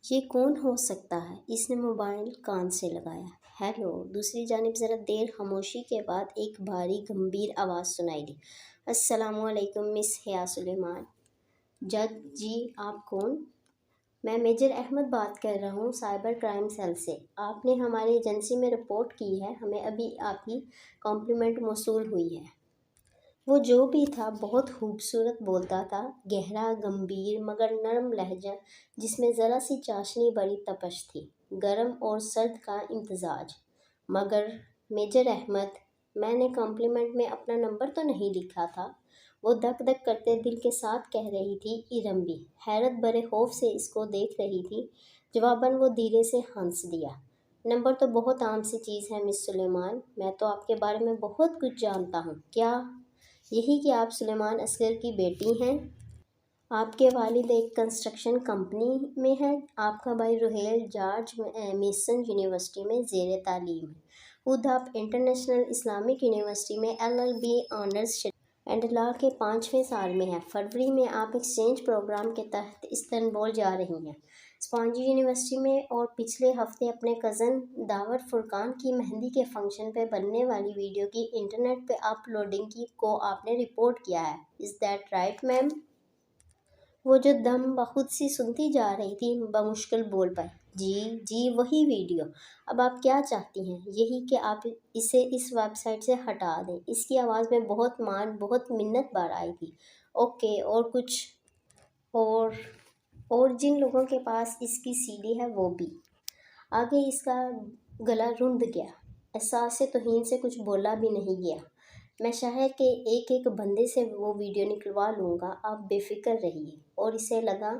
یہ کون ہو سکتا ہے؟ اس نے موبائل کان سے لگایا۔ ہیلو! دوسری جانب ذرا دیر خاموشی کے بعد ایک بھاری گمبھیر آواز سنائی دی۔ السلام علیکم مس حیا سلیمان۔ جج جی آپ کون؟ میں میجر احمد بات کر رہا ہوں سائبر کرائم سیل سے۔ آپ نے ہماری ایجنسی میں رپورٹ کی ہے، ہمیں ابھی آپ کی کمپلینٹ موصول ہوئی ہے۔ وہ جو بھی تھا بہت خوبصورت بولتا تھا، گہرا، گمبھیر مگر نرم لہجہ جس میں ذرا سی چاشنی بڑی تپش تھی، گرم اور سرد کا امتزاج۔ مگر میجر احمد، میں نے کمپلینٹ میں اپنا نمبر تو نہیں لکھا تھا، وہ دھک دھک کرتے دل کے ساتھ کہہ رہی تھی ایرم بھی حیرت بھرے خوف سے اس کو دیکھ رہی تھی۔ جواباً وہ دھیرے سے ہنس دیا۔ نمبر تو بہت عام سی چیز ہے مس سلیمان، میں تو آپ کے بارے میں بہت کچھ جانتا ہوں۔ کیا یہی کہ آپ سلیمان اصغر کی بیٹی ہیں؟ آپ کے والد ایک کنسٹرکشن کمپنی میں ہیں، آپ کا بھائی روہیل جارج میسن یونیورسٹی میں زیر تعلیم ہے، خود آپ انٹرنیشنل اسلامک یونیورسٹی میں LLB آنرز اینڈ لاء کے 5ویں سال میں ہیں۔ فروری میں آپ ایکسچینج پروگرام کے تحت استنبول جا رہی ہیں، اسپانجی یونیورسٹی میں، اور پچھلے ہفتے اپنے کزن داور فرقان کی مہندی کے فنکشن پہ بننے والی ویڈیو کی انٹرنیٹ پہ اپلوڈنگ کو آپ نے رپورٹ کیا ہے۔ Is that right ma'am? وہ جو دم بخود سی سنتی جا رہی تھی بمشکل بول پائی۔ جی وہی ویڈیو۔ اب آپ کیا چاہتی ہیں؟ یہی کہ آپ اسے اس ویب سائٹ سے ہٹا دیں۔ اس کی آواز میں بہت منت بار آئی تھی۔ اوکے، اور کچھ؟ اور جن لوگوں کے پاس اس کی CD ہے وہ بھی۔ آگے اس کا گلا رند گیا، احساس توہین سے کچھ بولا بھی نہیں گیا۔ میں شہر کے ایک بندے سے وہ ویڈیو نکلوا لوں گا، آپ بے فکر رہیے۔ اور اسے لگا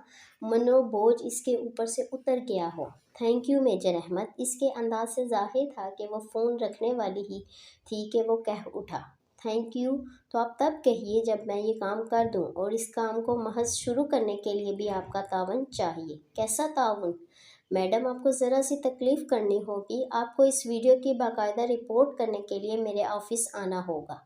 منو بوجھ اس کے اوپر سے اتر گیا ہو۔ Thank you major Ahmed. اس کے انداز سے ظاہر تھا کہ وہ فون رکھنے والی ہی تھی کہ وہ کہہ اٹھا، تھینک یو تو آپ تب کہیے جب میں یہ کام کر دوں، اور اس کام کو محض شروع کرنے کے لیے بھی آپ کا تعاون چاہیے۔ کیسا تعاون؟ میڈم آپ کو ذرا سی تکلیف کرنی ہوگی، آپ کو اس ویڈیو کی باقاعدہ رپورٹ کرنے کے لیے میرے آفس آنا ہوگا۔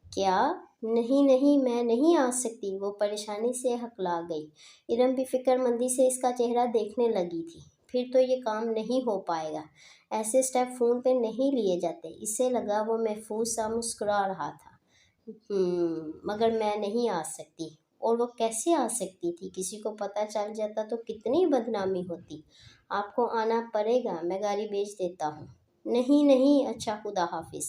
کیا؟ نہیں میں نہیں آ سکتی، وہ پریشانی سے ہکلا گئی۔ ایرم بھی فکر مندی سے اس کا چہرہ دیکھنے لگی تھی۔ پھر تو یہ کام نہیں ہو پائے گا، ایسے سٹیپ فون پہ نہیں لیے جاتے۔ اسے لگا وہ محفوظ سا مسکرا رہا تھا۔ مگر میں نہیں آ سکتی۔ اور وہ کیسے آ سکتی تھی؟ کسی کو پتہ چل جاتا تو کتنی بدنامی ہوتی۔ آپ کو آنا پڑے گا، میں گاڑی بھیج دیتا ہوں۔ نہیں، اچھا خدا حافظ۔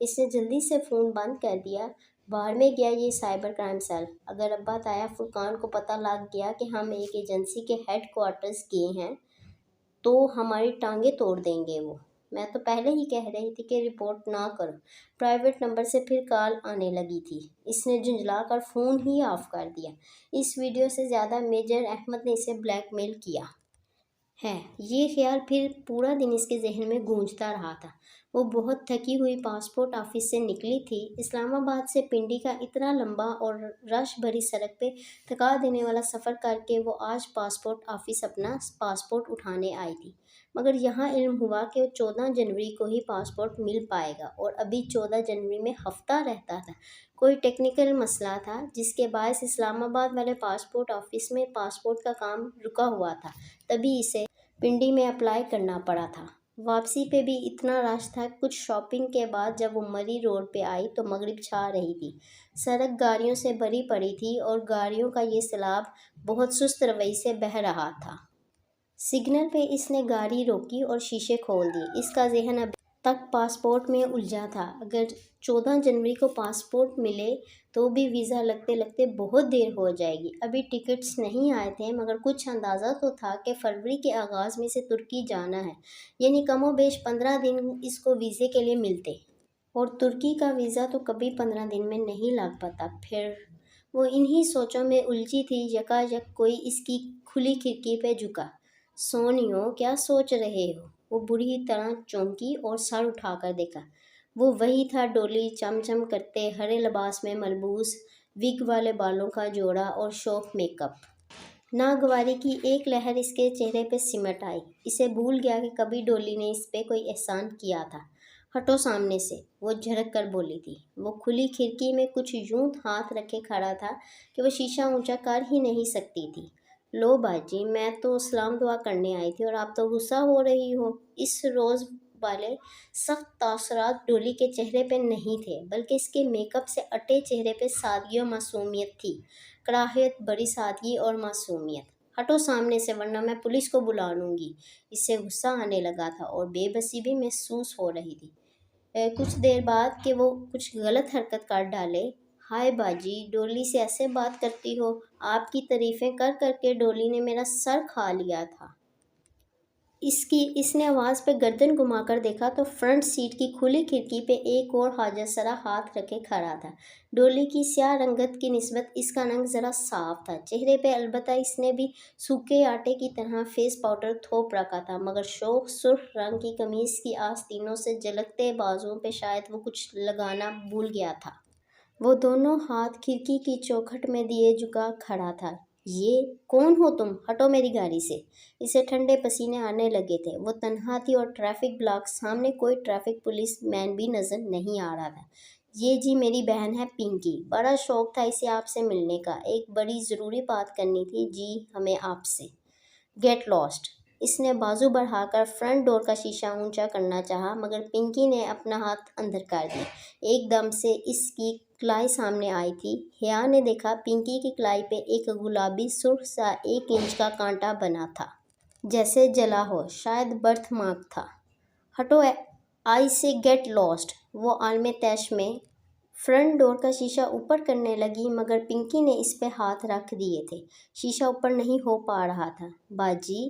اس نے جلدی سے فون بند کر دیا۔ باہر میں گیا یہ سائبر کرائم سیل۔ اگر ابا تایا فرقان کو پتہ لگ گیا کہ ہم ایک ایجنسی کے ہیڈ کوارٹرز گئے ہیں تو ہماری ٹانگیں توڑ دیں گے وہ۔ میں تو پہلے ہی کہہ رہی تھی کہ رپورٹ نہ کرو۔ پرائیویٹ نمبر سے پھر کال آنے لگی تھی۔ اس نے جھنجھلا کر فون ہی آف کر دیا۔ اس ویڈیو سے زیادہ میجر احمد نے اسے بلیک میل کیا ہے، یہ خیال پھر پورا دن اس کے ذہن میں گونجتا رہا تھا۔ وہ بہت تھکی ہوئی پاسپورٹ آفس سے نکلی تھی۔ اسلام آباد سے پنڈی کا اتنا لمبا اور رش بھری سڑک پہ تھکا دینے والا سفر کر کے وہ آج پاسپورٹ آفس اپنا پاسپورٹ اٹھانے آئی تھی۔ مگر یہاں علم ہوا کہ 14 جنوری کو ہی پاسپورٹ مل پائے گا، اور ابھی 14 جنوری میں ہفتہ رہتا تھا۔ کوئی ٹیکنیکل مسئلہ تھا جس کے باعث اسلام آباد والے پاسپورٹ آفس میں پاسپورٹ کا کام رکا ہوا تھا، تبھی اسے پنڈی میں اپلائی کرنا پڑا تھا۔ واپسی پہ بھی اتنا رش تھا۔ کچھ شاپنگ کے بعد جب وہ مری روڈ پہ آئی تو مغرب چھا رہی تھی۔ سڑک گاڑیوں سے بھری پڑی تھی اور گاڑیوں کا یہ سیلاب بہت سست روی سے بہہ رہا تھا۔ سگنل پہ اس نے گاڑی روکی اور شیشے کھول دیے۔ اس کا ذہن ابھی تک پاسپورٹ میں الجھا تھا۔ اگر 14 جنوری کو پاسپورٹ ملے تو بھی ویزا لگتے لگتے بہت دیر ہو جائے گی۔ ابھی ٹکٹس نہیں آئے تھے، مگر کچھ اندازہ تو تھا کہ فروری کے آغاز میں اسے ترکی جانا ہے، یعنی کم و بیش 15 دن اس کو ویزے کے لیے ملتے۔ اور ترکی کا ویزا تو کبھی 15 دن میں نہیں لگ پاتا۔ پھر وہ انہی سوچوں میں الجھی تھی، یکایک کوئی اس کی کھلی کھڑکی پہ جھکا۔ سونیو، کیا سوچ رہے ہو؟ وہ بری طرح چونکی اور سر اٹھا کر دیکھا۔ وہ وہی تھا، ڈولی چم کرتے ہرے لباس میں ملبوس، وگ والے بالوں کا جوڑا اور شوخ میک اپ۔ ناگواری کی ایک لہر اس کے چہرے پہ سمٹ آئی۔ اسے بھول گیا کہ کبھی ڈولی نے اس پہ کوئی احسان کیا تھا۔ ہٹو سامنے سے، وہ جھڑک کر بولی تھی۔ وہ کھلی کھڑکی میں کچھ یوں ہاتھ رکھے کھڑا تھا کہ وہ شیشہ اونچا کر ہی نہیں سکتی تھی۔ لو باجی، میں تو سلام دعا کرنے آئی تھی اور آپ تو غصہ ہو رہی ہو۔ اس روز والے سخت تاثرات ڈولی کے چہرے پہ نہیں تھے، بلکہ اس کے میک اپ سے اٹے چہرے پہ سادگی اور معصومیت تھی۔ کراہیت، بڑی سادگی اور معصومیت۔ ہٹو سامنے سے ورنہ میں پولیس کو بلا لوں گی۔ اس سے غصہ آنے لگا تھا اور بے بسی بھی محسوس ہو رہی تھی۔ کچھ دیر بعد کہ وہ کچھ غلط حرکت کر ڈالے۔ ہائے باجی، ڈولی سے ایسے بات کرتی ہو؟ آپ کی تعریفیں کر کر کے ڈولی نے میرا سر کھا لیا تھا۔ اس نے آواز پہ گردن گھما کر دیکھا تو فرنٹ سیٹ کی کھلی کھڑکی پہ ایک اور حاجت سرا ہاتھ رکھے کھڑا تھا۔ ڈولی کی سیاہ رنگت کی نسبت اس کا رنگ ذرا صاف تھا چہرے پہ، البتہ اس نے بھی سوکھے آٹے کی طرح فیس پاؤڈر تھوپ رکھا تھا، مگر شوخ سرخ رنگ کی قمیص کی آستینوں سے جھلکتے بازوؤں پہ شاید وہ کچھ لگانا بھول گیا تھا۔ وہ دونوں ہاتھ کھڑکی کی چوکھٹ میں دیے جھکا کھڑا تھا۔ یہ کون ہو تم؟ ہٹو میری گاڑی سے۔ اسے ٹھنڈے پسینے آنے لگے تھے۔ وہ تنہا تھی اور ٹریفک بلاک سامنے کوئی ٹریفک پولیس مین بھی نظر نہیں آ رہا تھا۔ یہ جی میری بہن ہے پنکی، بڑا شوق تھا اسے آپ سے ملنے کا، ایک بڑی ضروری بات کرنی تھی جی ہمیں آپ سے۔ Get last. اس نے بازو بڑھا کر فرنٹ ڈور کا شیشہ اونچا کرنا چاہا، مگر پنکی نے اپنا ہاتھ اندر کر دیا۔ ایک دم سے اس کی کلائی سامنے آئی تھی۔ حیا نے دیکھا پنکی کی کلائی پہ ایک گلابی سرخ سا 1 انچ کا کانٹا بنا تھا، جیسے جلا ہو، شاید برتھ مارک تھا۔ ہٹو آئی سے گیٹ لاسٹ۔ وہ عالم طیش میں فرنٹ ڈور کا شیشہ اوپر کرنے لگی، مگر پنکی نے اس پہ ہاتھ رکھ دیے تھے۔ شیشہ اوپر نہیں ہو پا رہا تھا۔ باجی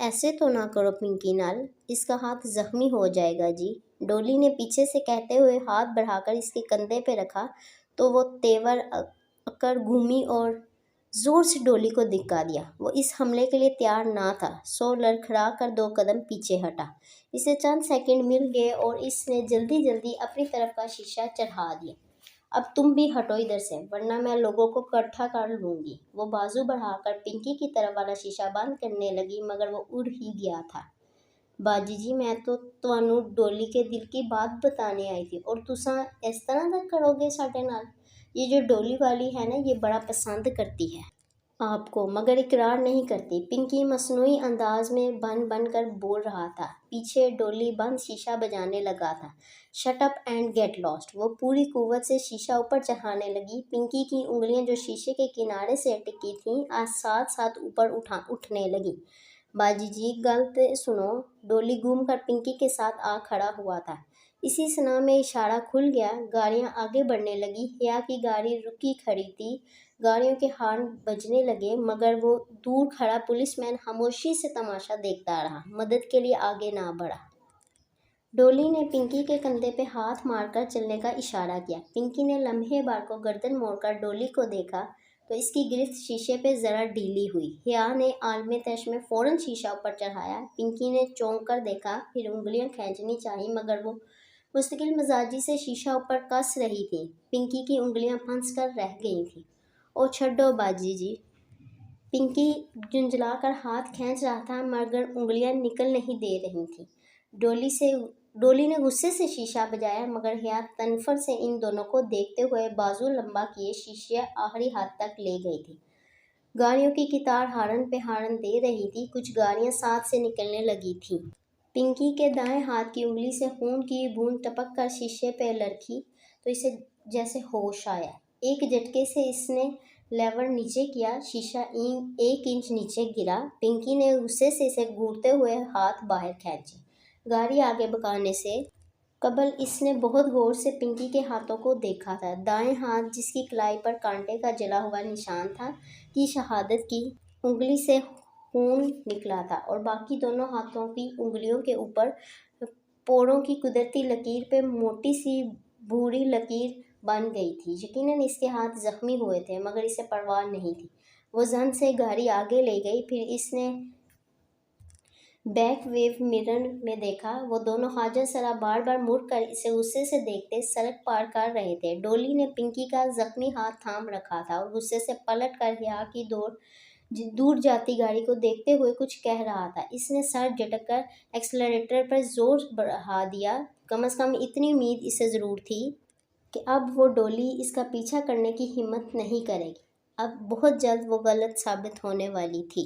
ایسے تو نہ کرو پنکی نال، اس کا ہاتھ زخمی ہو جائے گا جی، ڈولی نے پیچھے سے کہتے ہوئے ہاتھ بڑھا کر اس کے کندھے پہ رکھا تو وہ تیور اکڑ گھومی اور زور سے ڈولی کو دھکا دیا۔ وہ اس حملے کے لیے تیار نہ تھا، سو لڑکھڑا کر 2 قدم پیچھے ہٹا۔ اسے چند سیکنڈ مل گئے اور اس نے جلدی جلدی اپنی طرف کا شیشہ چڑھا دیا۔ اب تم بھی ہٹو ادھر سے ورنہ میں لوگوں کو اکٹھا کر لوں گی۔ وہ بازو بڑھا کر پنکی کی طرف والا شیشہ بند کرنے لگی، مگر وہ اڑ ہی گیا تھا۔ باجی جی میں تو تانوں ڈولی کے دل کی بات بتانے آئی تھی اور تساں اس طرح دا کرو گے ساڈے نال؟ یہ جو ڈولی والی ہے نا، یہ بڑا پسند کرتی ہے آپ کو، مگر اقرار نہیں کرتی۔ پنکی مصنوعی انداز میں بن بن کر بول رہا تھا۔ پیچھے ڈولی بند شیشہ بجانے لگا تھا۔ Shut up and get lost. وہ پوری قوت سے شیشہ اوپر چڑھانے لگی۔ پنکی کی انگلیاں جو شیشے کے کنارے سے اٹکی تھیں آج ساتھ ساتھ اوپر اٹھنے لگیں۔ باجی جی گل تے سنو۔ ڈولی گھوم کر پنکی کے ساتھ آ کھڑا ہوا تھا۔ اسی ثنا میں اشارہ کھل گیا، گاڑیاں آگے بڑھنے لگی۔ حیا کی گاڑی رکی کھڑی تھی، گاڑیوں کے ہارن بجنے لگے، مگر وہ دور کھڑا پولیس مین خاموشی سے تماشا دیکھتا رہا، مدد کے لیے آگے نہ بڑھا۔ ڈولی نے پنکی کے کندھے پہ ہاتھ مار کر چلنے کا اشارہ کیا۔ پنکی نے لمحے بھر کو گردن موڑ کر ڈولی کو دیکھا تو اس کی گرفت شیشے پہ ذرا ڈھیلی ہوئی۔ حیا نے عالم طیش میں فوراً شیشہ اوپر چڑھایا۔ پنکی نے چونک کر دیکھا، پھر انگلیاں کھینچنی چاہی، مگر وہ مستقل مزاجی سے شیشہ اوپر کس رہی تھی۔ پنکی کی انگلیاں پھنس کر رہ گئی تھیں۔ او چھڈو باجی جی۔ پنکی جھنجھلا کر ہاتھ کھینچ رہا تھا، مگر انگلیاں نکل نہیں دے رہی تھیں۔ ڈولی نے غصے سے شیشہ بجایا، مگر حیا تنفر سے ان دونوں کو دیکھتے ہوئے بازو لمبا کیے شیشہ آخری حد تک لے گئی تھی۔ گاڑیوں کی قطار ہارن پہ ہارن دے رہی تھی، کچھ گاڑیاں ساتھ سے نکلنے لگی تھیں۔ پنکی کے دائیں ہاتھ کی انگلی سے خون کی بوند ٹپک کر شیشے پہ لڑکی تو اسے جیسے ہوش آیا۔ ایک جھٹکے سے اس نے لیور نیچے کیا، شیشہ 1 انچ نیچے گرا۔ پنکی نے غصے سے اسے گھورتے ہوئے ہاتھ باہر کھینچے۔ گاڑی آگے بھگانے سے قبل اس نے بہت غور سے پنکی کے ہاتھوں کو دیکھا تھا۔ دائیں ہاتھ جس کی کلائی پر کانٹے کا جلا ہوا نشان تھا کی شہادت کی انگلی سے خون نکلا تھا اور باقی دونوں ہاتھوں کی انگلیوں کے اوپر پوروں کی قدرتی لکیر پہ موٹی سی بھوری لکیر بن گئی تھی۔ یقیناً اس کے ہاتھ زخمی ہوئے تھے، مگر اسے پرواہ نہیں تھی۔ وہ زن سے گاڑی آگے لے گئی، پھر اس نے بیک ویو مرر میں دیکھا۔ وہ دونوں حاجت سرا بار بار مڑ کر اسے غصے سے دیکھتے سڑک پار کر رہے تھے۔ ڈولی نے پنکی کا زخمی ہاتھ تھام رکھا تھا اور غصے سے پلٹ کر حیا کی دور جاتی گاڑی کو دیکھتے ہوئے کچھ کہہ رہا تھا۔ اس نے سر جھٹک کر ایکسلریٹر پر زور بڑھا دیا۔ کم از کم اتنی امید اسے ضرور تھی کہ اب وہ ڈولی اس کا پیچھا کرنے کی ہمت نہیں کرے گی۔ اب بہت جلد وہ غلط ثابت ہونے والی تھی۔